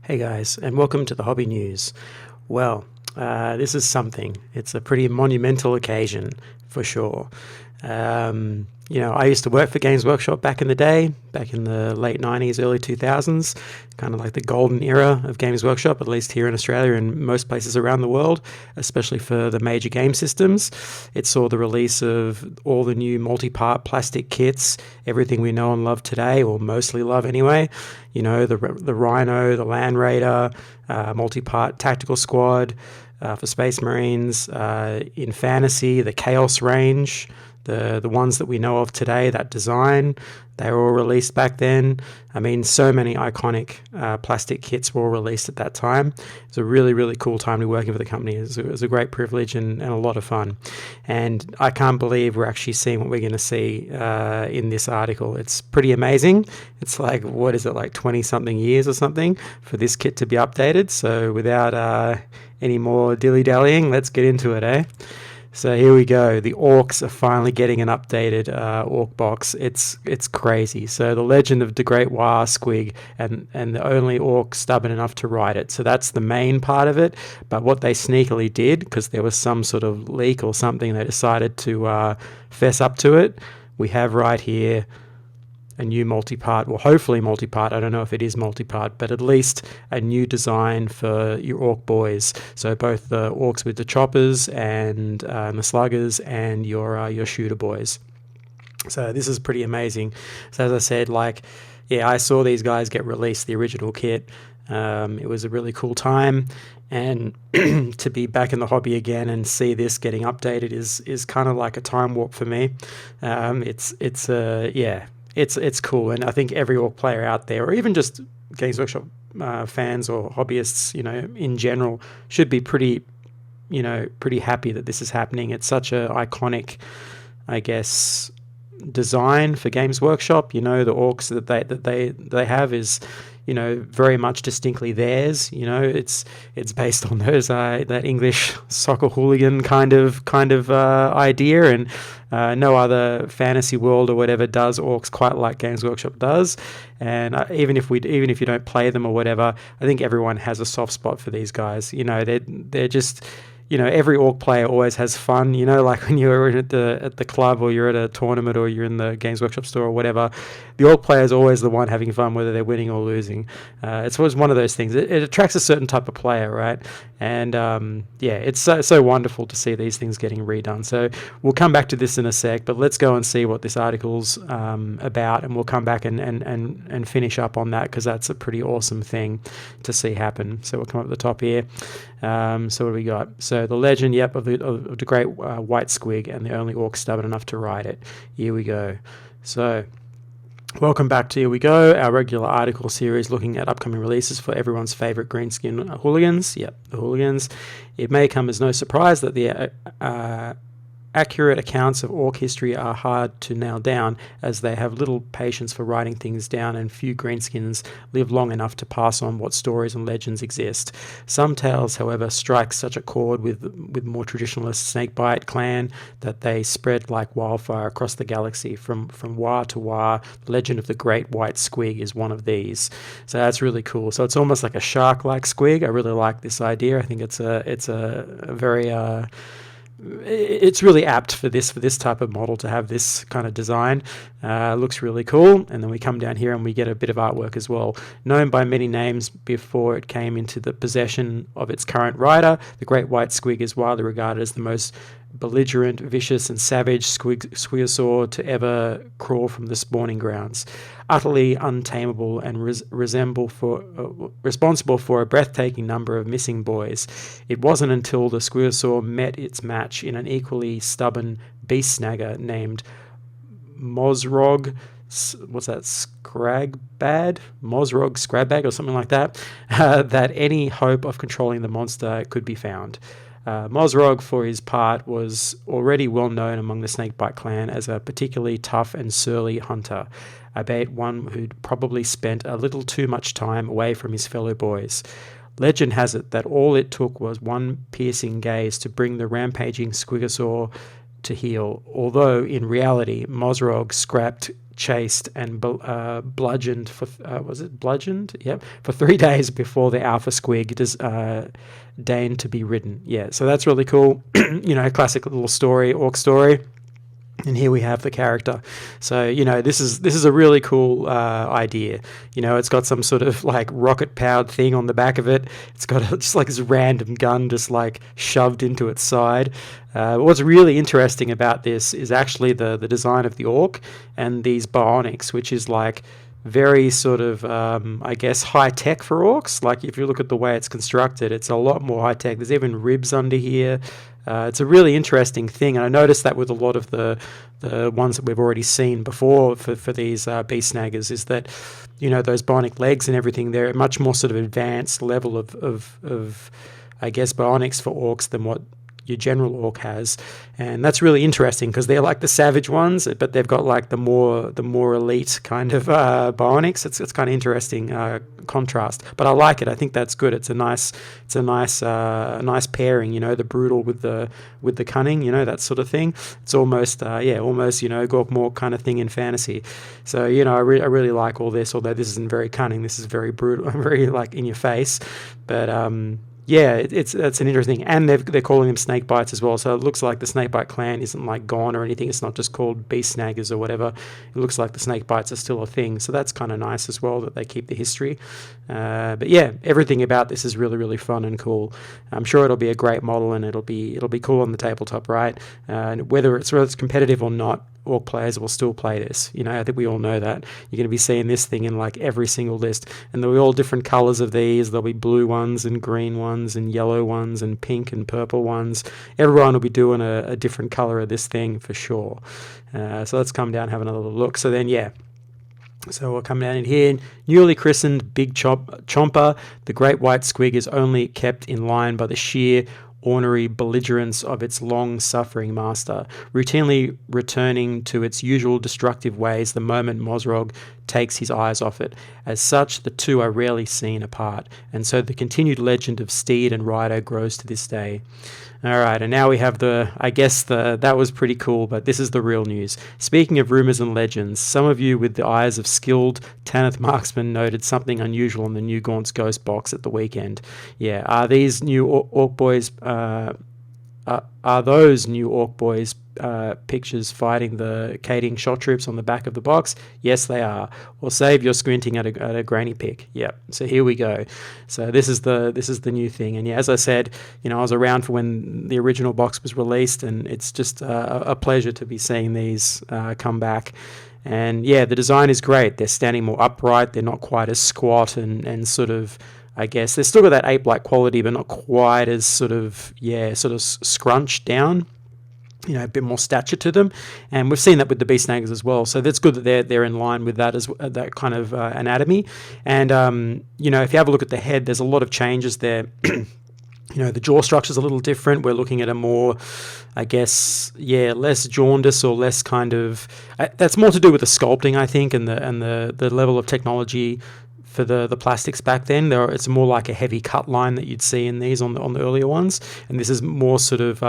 Hey guys, and welcome to the Hobby News. Well, this is something. It's a pretty monumental occasion for sure. I used to work for Games Workshop back in the day, back in the late 90s, early 2000s, kind of like the golden era of Games Workshop, at least here in Australia and most places around the world, especially for the major game systems. It saw the release of all the new multi-part plastic kits, everything we know and love today, or mostly love anyway. You know, the Rhino, the Land Raider, multi-part tactical squad, for Space Marines, in fantasy, the Chaos range, the ones that we know of today, that design, they were all released back then. I mean, so many iconic plastic kits were all released at that time. It was a really, really cool time to be working for the company. It was a great privilege and a lot of fun. And I can't believe we're actually seeing what we're going to see in this article. It's pretty amazing. It's like, what is it, like 20-something years or something for this kit to be updated. So without any more dilly-dallying, let's get into it, eh? So here we go. The Orks are finally getting an updated Ork box. It's crazy. So the legend of the Great War Squig and the only Ork stubborn enough to ride it. So that's the main part of it. But what they sneakily did, because there was some sort of leak or something, they decided to fess up to it. We have right here a new multi-part, well, hopefully multi-part. I don't know if it is multi-part, but at least a new design for your Ork boys. So both the Orks with the choppers and the sluggers and your shooter boys. So this is pretty amazing. So as I said, I saw these guys get released, the original kit. It was a really cool time. And to be back in the hobby again and see this getting updated is kind of like a time warp for me. It's cool, and I think every Ork player out there, or even just Games Workshop fans or hobbyists, in general, should be pretty happy that this is happening. It's such a iconic, I guess, design for Games Workshop. The Orks that they have is, very much distinctly theirs. It's based on those that English soccer hooligan kind of idea, and no other fantasy world or whatever does Orks quite like Games Workshop does. And even if you don't play them or whatever, I think everyone has a soft spot for these guys. They're just. Every Ork player always has fun, like when you're at the club or you're at a tournament or you're in the Games Workshop store or whatever, the Ork player is always the one having fun, whether they're winning or losing. It's always one of those things. It attracts a certain type of player, right? And it's so wonderful to see these things getting redone. So we'll come back to this in a sec, but let's go and see what this article's about, and we'll come back and finish up on that, because that's a pretty awesome thing to see happen. So we'll come up at the top here. So what do we got? So the legend, of the great white squig and the only Ork stubborn enough to ride it. Here we go. So welcome back to Here We Go, our regular article series looking at upcoming releases for everyone's favourite greenskin hooligans. Yep, the hooligans. It may come as no surprise that the accurate accounts of Ork history are hard to nail down, as they have little patience for writing things down, and few greenskins live long enough to pass on what stories and legends exist. Some tales, however, strike such a chord with more traditionalist snakebite clan that they spread like wildfire across the galaxy. From war to war, the legend of the Great White Squig is one of these. So that's really cool. So it's almost like a shark-like squig. I really like this idea. I think it's a very it's really apt for this type of model to have this kind of design. Looks really cool. And then we come down here and we get a bit of artwork as well. Known by many names before it came into the possession of its current rider, the Great White Squig is widely regarded as the most belligerent, vicious, and savage squigosaur to ever crawl from the spawning grounds. Utterly untamable and responsible for a breathtaking number of missing boys. It wasn't until the squigosaur met its match in an equally stubborn beast snagger named Mozrog. What's that? Mozrog Scrabbag or something like that. That any hope of controlling the monster could be found. Mozrog, for his part, was already well known among the Snakebite clan as a particularly tough and surly hunter, albeit one who'd probably spent a little too much time away from his fellow boys. Legend has it that all it took was one piercing gaze to bring the rampaging squigosaur to heal, although in reality, Mozrog scrapped, chased, and bludgeoned for was it bludgeoned? Yep, for 3 days before the Alpha Squig deigned to be ridden. Yeah, so that's really cool. Classic little story, orc story. And here we have the character. So, this is a really cool idea. It's got some sort of like rocket powered thing on the back of it. It's got just like this random gun just like shoved into its side. What's really interesting about this is actually the design of the orc and these bionics, which is like very sort of, I guess, high tech for orcs. Like if you look at the way it's constructed, it's a lot more high tech. There's even ribs under here. It's a really interesting thing, and I noticed that with a lot of the ones that we've already seen before for these beast snaggers, is that those bionic legs and everything, they're a much more sort of advanced level of I guess bionics for orcs than what your general orc has, and that's really interesting because they're like the savage ones, but they've got like the more elite kind of bionics. It's kind of interesting contrast, but I like it. I think that's good. It's a nice pairing. The brutal with the cunning. That sort of thing. It's almost almost Gorkmork kind of thing in fantasy. So I really like all this. Although this isn't very cunning, this is very brutal, very like in your face, but it's an interesting, and they're calling them snake bites as well. So it looks like the snakebite clan isn't like gone or anything. It's not just called beast snaggers or whatever. It looks like the snake bites are still a thing. So that's kind of nice as well that they keep the history. But yeah, everything about this is really, really fun and cool. I'm sure it'll be a great model, and it'll be cool on the tabletop, right? Whether it's competitive or not, orc players will still play this. I think we all know that. You're going to be seeing this thing in like every single list, and there'll be all different colors of these. There'll be blue ones and green ones and yellow ones and pink and purple ones. Everyone will be doing a different color of this thing for sure. So let's come down and have another look. So then, so we'll come down in here. Newly christened Big Chomper, the great white squig is only kept in line by the sheer ornery belligerence of its long-suffering master, routinely returning to its usual destructive ways the moment Mozrog takes his eyes off it. As such, the two are rarely seen apart, and so the continued legend of steed and rider grows to this day. All right, and now we have that was pretty cool, but this is the real news. Speaking of rumors and legends, some of you with the eyes of skilled Tanith marksmen noted something unusual in the new Gaunt's Ghost box at the weekend. Yeah, are these new Orc Boys, are those new Orc Boys pictures fighting the Kading shot troops on the back of the box? Yes, they are. Or save your squinting at a granny pic. Yep. So here we go. So this is the new thing. And yeah, as I said, I was around for when the original box was released, and it's just a pleasure to be seeing these come back. And yeah, the design is great. They're standing more upright. They're not quite as squat and sort of, I guess they've still got that ape-like quality, but not quite as sort of scrunched down. A bit more stature to them, and we've seen that with the beast snaggers as well. So that's good that they're in line with that as that kind of anatomy. And if you have a look at the head, there's a lot of changes there. The jaw structure is a little different. We're looking at a more, I guess, less jaundice or less kind of. That's more to do with the sculpting, I think, and the level of technology for the plastics back then. It's more like a heavy cut line that you'd see in these on the earlier ones, and this is more sort of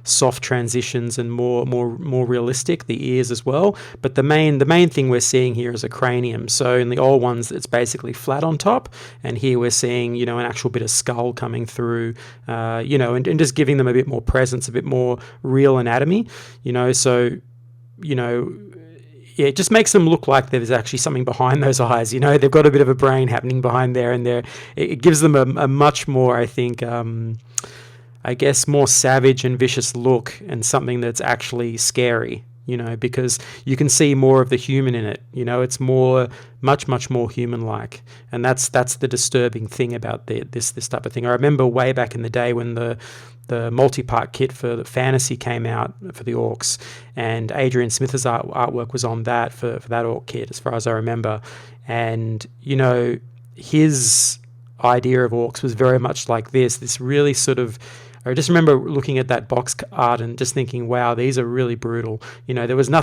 soft transitions and more realistic. The ears as well, but the main thing we're seeing here is a cranium. So in the old ones, it's basically flat on top, and here we're seeing an actual bit of skull coming through, and just giving them a bit more presence, a bit more real anatomy. It just makes them look like there's actually something behind those eyes. They've got a bit of a brain happening behind there, and it gives them a much more, I think, I guess, more savage and vicious look, and something that's actually scary. Because you can see more of the human in it. It's much more human-like, and that's the disturbing thing about this type of thing. I remember way back in the day when the multi-part kit for the fantasy came out for the orcs, and Adrian Smith's artwork was on that for that orc kit, as far as I remember. And his idea of orcs was very much like this really sort of, I just remember looking at that box art and just thinking, wow, these are really brutal. There was no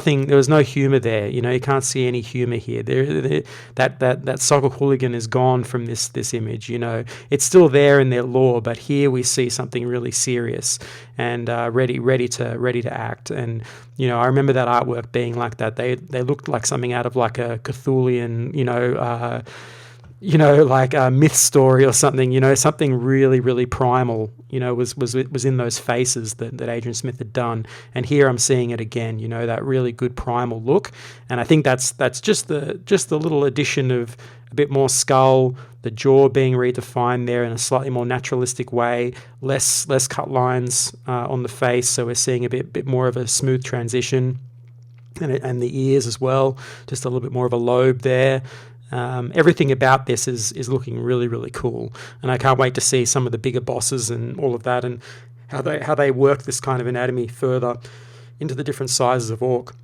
humor there. You can't see any humor here. That soccer hooligan is gone from this image. It's still there in their lore, but here we see something really serious and ready to act. And I remember that artwork being like that. They looked like something out of like a Cthulhian, like a myth story or something, something really, really primal, was in those faces that Adrian Smith had done. And here I'm seeing it again, that really good primal look. And I think that's just the little addition of a bit more skull, the jaw being redefined there in a slightly more naturalistic way, less cut lines on the face. So we're seeing a bit more of a smooth transition. And the ears as well, just a little bit more of a lobe there. Everything about this is looking really, really cool, and I can't wait to see some of the bigger bosses and all of that, and how they work this kind of anatomy further into the different sizes of orc.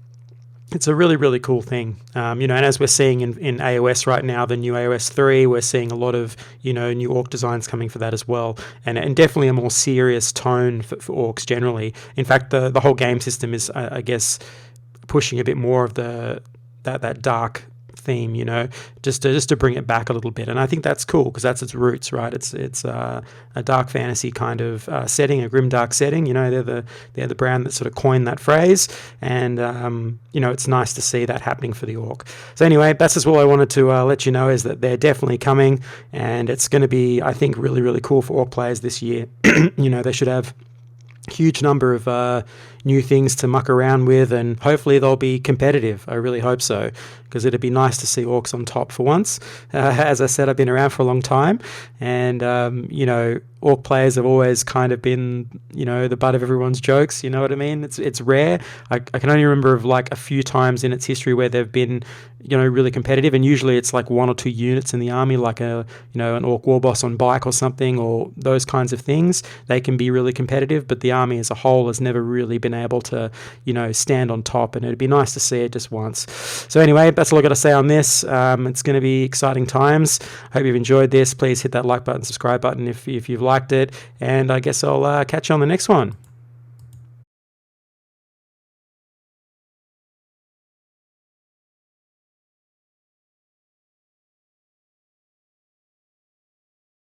It's a really, really cool thing, and as we're seeing in AOS right now, the new AOS 3, we're seeing a lot of new orc designs coming for that as well, and definitely a more serious tone for orcs generally. In fact, the whole game system is, I guess, pushing a bit more of that dark theme, just to bring it back a little bit. And I think that's cool because that's its roots, right? It's a dark fantasy kind of setting, a grimdark setting. They're the brand that sort of coined that phrase, and it's nice to see that happening for the orc. So anyway, that's just all I wanted to let you know, is that they're definitely coming, and it's going to be, I think, really, really cool for orc players this year. They should have huge number of new things to muck around with, and hopefully they'll be competitive. I really hope so, because it'd be nice to see orcs on top for once. As I said, I've been around for a long time, and orc players have always kind of been the butt of everyone's jokes. You know what I mean? It's rare. I can only remember of like a few times in its history where they've been really competitive, and usually it's like 1 or 2 units in the army, like an orc war boss on bike or something, or those kinds of things. They can be really competitive, but the army as a whole has never really been able to stand on top, and it'd be nice to see it just once. So anyway, that's all I got to say on this. It's going to be exciting times. Hope you've enjoyed this. Please hit that like button, subscribe button if you've liked it, and I guess I'll catch you on the next one.